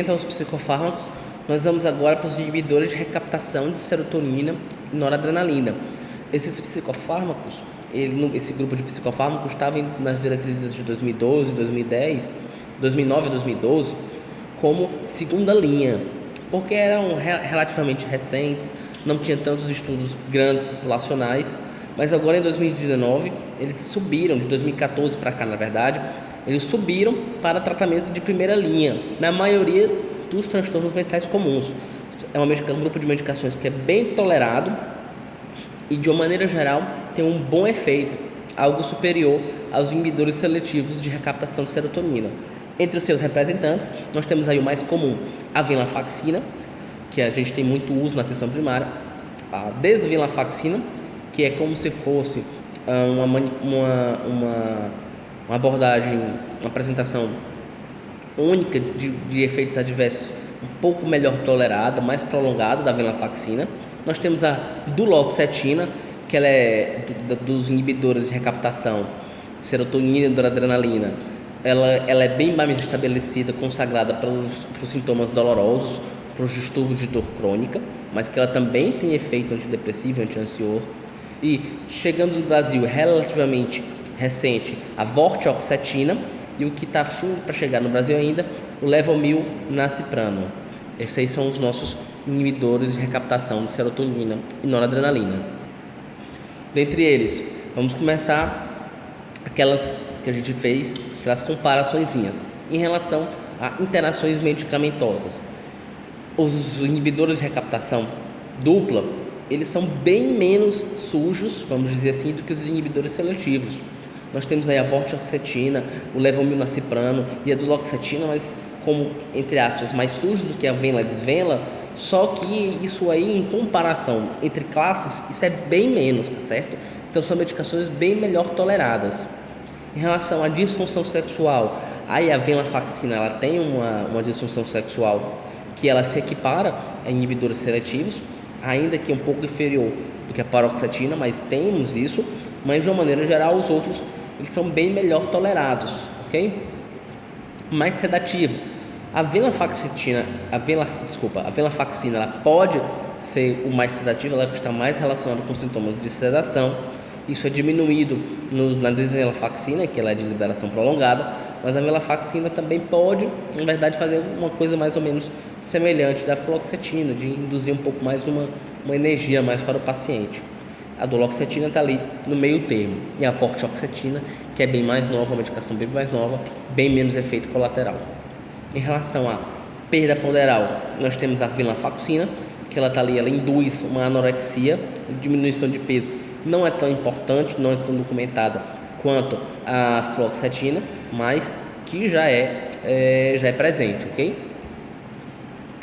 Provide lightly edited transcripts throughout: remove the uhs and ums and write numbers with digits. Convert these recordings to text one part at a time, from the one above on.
Aos psicofármacos, nós vamos agora para os inibidores de recaptação de serotonina e noradrenalina. Esses psicofármacos, esse grupo de psicofármacos estava nas diretrizes de 2012, 2010, 2009 e 2012 como segunda linha, porque eram relativamente recentes, não tinha tantos estudos grandes populacionais, mas agora em 2019 eles subiram, de 2014 para cá na verdade, eles subiram para tratamento de primeira linha, na maioria dos transtornos mentais comuns. É um grupo de medicações que é bem tolerado e, de uma maneira geral, tem um bom efeito, algo superior aos inibidores seletivos de recaptação de serotonina. Entre os seus representantes, nós temos aí o mais comum, a venlafaxina, que a gente tem muito uso na atenção primária, a desvenlafaxina, que é como se fosse uma abordagem, uma apresentação única de efeitos adversos um pouco melhor tolerada, mais prolongada da venlafaxina. Nós temos a duloxetina, que ela é dos inibidores de recaptação de serotonina e noradrenalina. Ela é bem mais estabelecida, consagrada para os sintomas dolorosos, para os distúrbios de dor crônica, mas que ela também tem efeito antidepressivo e anti-ansioso. E chegando no Brasil relativamente recente, a vortioxetina, e o que está para chegar no Brasil ainda, o levomilnaciprano. Esses aí são os nossos inibidores de recaptação de serotonina e noradrenalina. Dentre eles, vamos começar aquelas que a gente fez, aquelas comparaçõezinhas em relação a interações medicamentosas. Os inibidores de recaptação dupla, eles são bem menos sujos, vamos dizer assim, do que os inibidores seletivos. Nós temos aí a vortioxetina, o levomilnaciprano e a duloxetina, mas como, entre aspas, mais sujos do que a venla e desvenla, só que isso aí, em comparação entre classes, isso é bem menos, tá certo? Então são medicações bem melhor toleradas. Em relação à disfunção sexual, aí a venlafaxina, ela tem uma disfunção sexual que ela se equipara a inibidores seletivos, ainda que um pouco inferior do que a paroxetina, mas temos isso, mas de uma maneira geral os outros eles são bem melhor tolerados, ok? Mais sedativo. A venlafaxina ela pode ser o mais sedativo, ela está mais relacionada com sintomas de sedação. Isso é diminuído na desvenlafaxina, que ela é de liberação prolongada, mas a venlafaxina também pode, na verdade, fazer uma coisa mais ou menos semelhante da fluoxetina, de induzir um pouco mais uma energia mais para o paciente. A duloxetina está ali no meio termo, e a vortioxetina, que é bem mais nova, uma medicação bem mais nova, bem menos efeito colateral. Em relação à perda ponderal, nós temos a venlafaxina, que ela está ali, ela induz uma anorexia, diminuição de peso, não é tão importante, não é tão documentada quanto a fluoxetina, mas que já é presente, ok?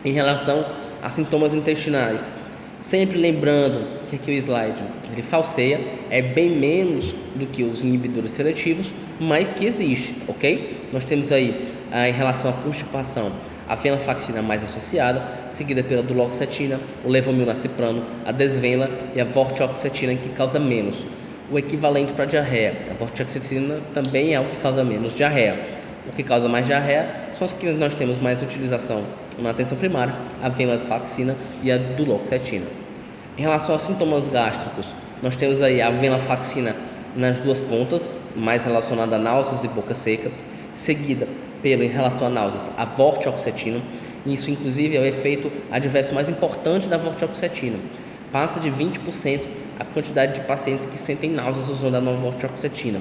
Em relação a sintomas intestinais, sempre lembrando que aqui o slide ele falseia, é bem menos do que os inibidores seletivos, mas que existe, ok? Nós temos aí, em relação à constipação, a venlafaxina mais associada, seguida pela duloxetina, o levomilnaciprano, a desvenla e a vortioxetina, que causa menos. O equivalente para a diarreia, a vortioxetina também é o que causa menos diarreia. O que causa mais diarreia são as que nós temos mais utilização na atenção primária, a venlafaxina e a duloxetina. Em relação aos sintomas gástricos, nós temos aí a venlafaxina nas duas pontas, mais relacionada a náuseas e boca seca, seguida em relação a náuseas, a vortioxetina. Isso, inclusive, é o efeito adverso mais importante da vortioxetina. Passa de 20% a quantidade de pacientes que sentem náuseas usando a nova vortioxetina.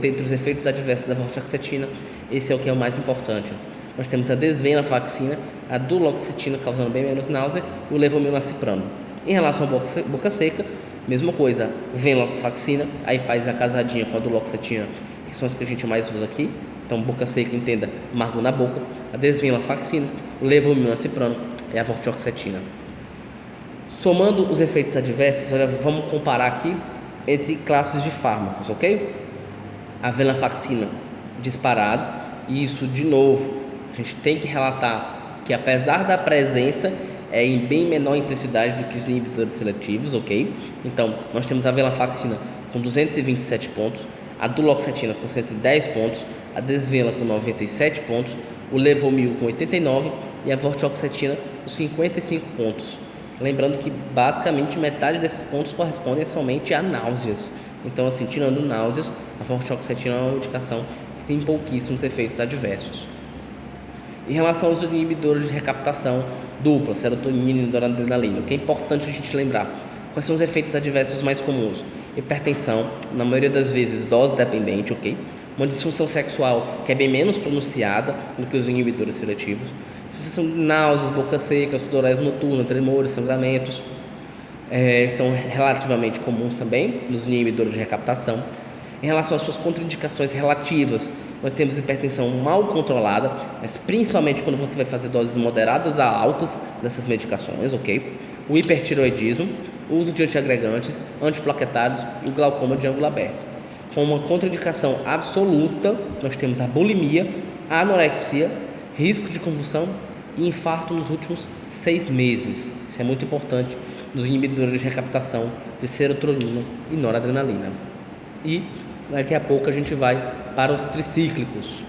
Dentre os efeitos adversos da vortioxetina, esse é o que é o mais importante. Nós temos a desvenlafaxina, a duloxetina causando bem menos náusea e o levomilnaciprano. Em relação à boca seca, mesma coisa, venlafaxina, aí faz a casadinha com a duloxetina, que são as que a gente mais usa aqui. Então, boca seca, entenda, amargo na boca, a desvenlafaxina, o levomilnaciprano e a vortioxetina. Somando os efeitos adversos, olha, vamos comparar aqui entre classes de fármacos, ok? A venlafaxina disparado, e isso, de novo, a gente tem que relatar que, apesar da presença, é em bem menor intensidade do que os inibidores seletivos, ok? Então, nós temos a venlafaxina com 227 pontos, a duloxetina com 110 pontos, a desvenla com 97 pontos, o Levomil com 89 e a vortioxetina com 55 pontos. Lembrando que basicamente metade desses pontos correspondem somente a náuseas. Então, assim, tirando náuseas, a vortioxetina é uma medicação que tem pouquíssimos efeitos adversos. Em relação aos inibidores de recaptação dupla, serotonina e noradrenalina, o que é importante a gente lembrar? Quais são os efeitos adversos mais comuns? Hipertensão, na maioria das vezes dose dependente, ok? Uma disfunção sexual que é bem menos pronunciada do que os inibidores seletivos. Sensação de náuseas, boca seca, sudorese noturna, tremores, sangramentos. São relativamente comuns também nos inibidores de recaptação. Em relação às suas contraindicações relativas, nós temos hipertensão mal controlada, mas principalmente quando você vai fazer doses moderadas a altas dessas medicações, ok? O hipertiroidismo, o uso de antiagregantes, antiplaquetários e o glaucoma de ângulo aberto. Com uma contraindicação absoluta, nós temos a bulimia, a anorexia, risco de convulsão e infarto nos últimos 6 meses. Isso é muito importante nos inibidores de recaptação de serotonina e noradrenalina. E daqui a pouco a gente vai para os tricíclicos.